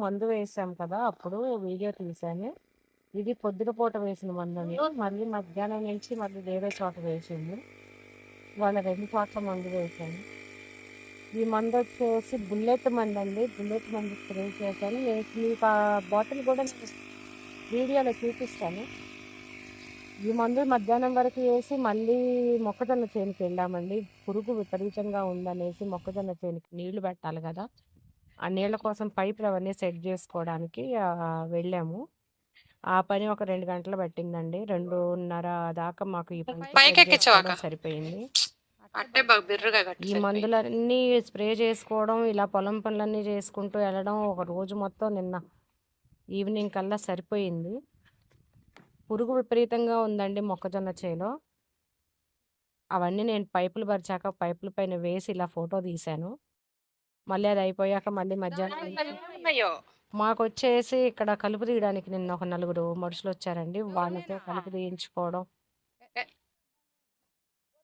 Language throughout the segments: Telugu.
మందు వేసాం కదా, అప్పుడు వీడియో తీశాను. ఇది పొద్దున పూట వేసిన మందండి. మళ్ళీ మధ్యాహ్నం నుంచి మళ్ళీ వేరే చోట వేసింది. వాళ్ళ 2 చోట్ల మందు వేశాను. ఈ మందు వచ్చేసి బుల్లెట్ మందు అండి. బుల్లెట్ మందు స్ప్రే చేశాను. మీకు ఆ బాటిల్ కూడా నేను వీడియోలో చూపిస్తాను. ఈ మందు మధ్యాహ్నం వరకు వేసి మళ్ళీ మొక్కజొన్న చేనుకి వెళ్ళామండి. పురుగు విపరీతంగా ఉందనేసి మొక్కజొన్న చేనుకి నీళ్లు పెట్టాలి కదా, ఆ నీళ్ళ కోసం పైపులు అవన్నీ సెట్ చేసుకోవడానికి వెళ్ళాము. ఆ పని ఒక 2 గంటలు పట్టిందండి. 2:30 దాకా మాకు ఈ పని సరిపోయింది. ఈ మందులన్నీ స్ప్రే చేసుకోవడం, ఇలా పొలం పనులన్నీ చేసుకుంటూ వెళ్ళడం ఒక రోజు మొత్తం నిన్న ఈవినింగ్ కల్లా సరిపోయింది. పురుగు విపరీతంగా ఉందండి మొక్కజొన్న చేలో. అవన్నీ నేను పైపులు పరిచాక పైపుల పైన వేసి ఇలా ఫోటో తీశాను. మళ్ళీ అది అయిపోయాక మళ్ళీ మధ్యాహ్నం మాకొచ్చేసి ఇక్కడ కలుపు తీయడానికి నిన్న ఒక 4 మనుషులు వచ్చారండి. వాళ్ళతో కలుపు తీయించుకోవడం,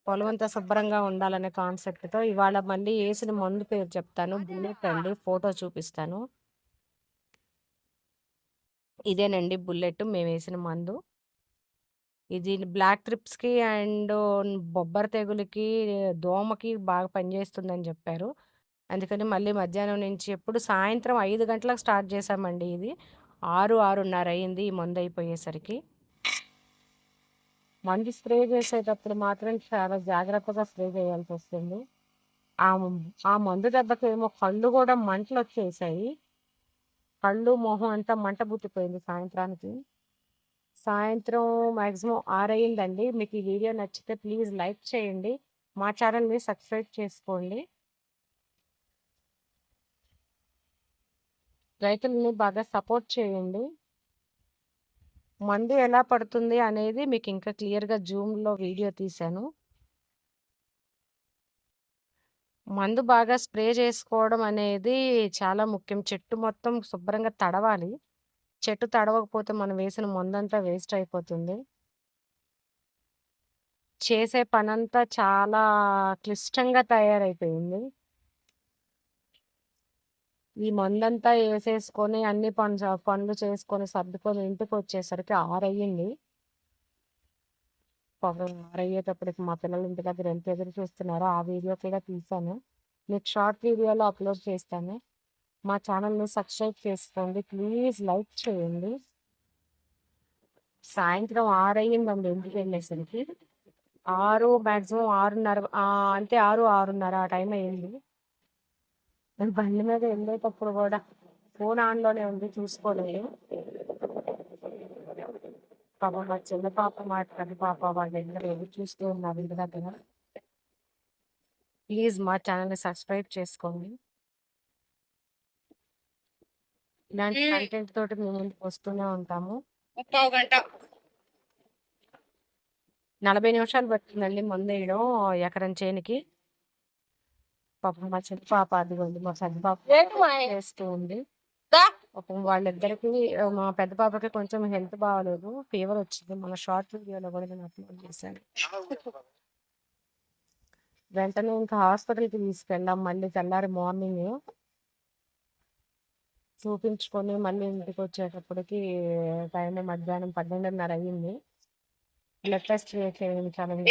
పొలం అంతా శుభ్రంగా ఉండాలనే కాన్సెప్ట్తో ఇవాళ మళ్ళీ వేసిన మందు పేరు చెప్తాను. బుల్లెట్ అండి, ఫోటో చూపిస్తాను. ఇదేనండి బుల్లెట్ మేము వేసిన మందు. ఇది బ్లాక్ ట్రిప్స్కి అండ్ బొబ్బర తెగులకి, దోమకి బాగా పనిచేస్తుందని చెప్పారు. అందుకని మళ్ళీ మధ్యాహ్నం నుంచి ఎప్పుడు సాయంత్రం 5 గంటలకు స్టార్ట్ చేసామండి. ఇది 6:30 అయింది ఈ మందు అయిపోయేసరికి. మందు స్ప్రే చేసేటప్పుడు మాత్రం చాలా జాగ్రత్తగా స్ప్రే చేయాల్సి వస్తుంది. ఆ మందు దెబ్బకి ఏమో కళ్ళు కూడా మంటలు వచ్చేసాయి. కళ్ళు మొహం అంతా మంట బుట్టిపోయింది సాయంత్రానికి. సాయంత్రం మ్యాక్సిమం 6 అయిందండి. మీకు ఈ వీడియో నచ్చితే ప్లీజ్ లైక్ చేయండి, మా ఛానల్ని సబ్స్క్రైబ్ చేసుకోండి. రైతులని బాగా సపోర్ట్ చేయండి. మందు ఎలా పడుతుంది అనేది మీకు ఇంకా క్లియర్గా జూమ్లో వీడియో తీశాను. మందు బాగా స్ప్రే చేసుకోవడం అనేది చాలా ముఖ్యం. చెట్టు మొత్తం శుభ్రంగా తడవాలి. చెట్టు తడవకపోతే మనం వేసిన మందంతా వేస్ట్ అయిపోతుంది. చేసే పనంతా చాలా క్లిష్టంగా తయారైపోయింది. ఈ మందంతా వేసేసుకొని అన్ని పనులు చేసుకొని సర్దుకొని ఇంటికి వచ్చేసరికి 6 అయ్యింది. పాపం 6 అయ్యేటప్పటికి మా పిల్లలు ఇంటి దగ్గర ఎంత ఎదురు చూస్తున్నారో ఆ వీడియో కూడా తీశాను. మీకు షార్ట్ వీడియోలో అప్లోడ్ చేస్తాను. మా ఛానల్ని సబ్స్క్రైబ్ చేసుకోండి, ప్లీజ్ లైక్ చేయండి. సాయంత్రం 6 అయ్యిందండి ఇంటికి వెళ్ళేసరికి. 6 మ్యాక్సిమం 6:30 అంటే 6:30 ఆ టైం అయ్యింది. నేను బండి మీద వెళ్ళేటప్పుడు కూడా ఫోన్ ఆన్లోనే ఉంది, చూసుకోలేదు. పాపం మా చిన్న పాప, మా పెద్ద పాప వాళ్ళందరూ ఎదురు చూస్తూ ఉన్నారు ఇంటి దగ్గర. ప్లీజ్ మా ఛానల్ని సబ్స్క్రైబ్ చేసుకోండి. ఇలాంటి కంటెంట్ తోటి మేము ముందుకు వస్తూనే ఉంటాము. 40 నిమిషాలు పడుతుందండి మందు వేయడం ఎకరం చేనికి. పాపం మా చిన్న పాప, అదిగోండి మా పెద్ద పాప చేస్తూ ఉంది. పాపం వాళ్ళిద్దరికి, మా పెద్ద పాపకి కొంచెం హెల్త్ బాగాలేదు, ఫీవర్ వచ్చింది. మన షార్ట్ వీడియోలో కూడా నేను అప్లోడ్ చేశాను. వెంటనే ఇంకా హాస్పిటల్కి తీసుకెళ్ళాం. మళ్ళీ తెల్లారి మార్నింగ్ చూపించుకొని మళ్ళీ ఇంటికి వచ్చేటప్పటికి టైం మధ్యాహ్నం 12:30 అయ్యింది. బ్లడ్ టెస్ట్ చేయించాలని.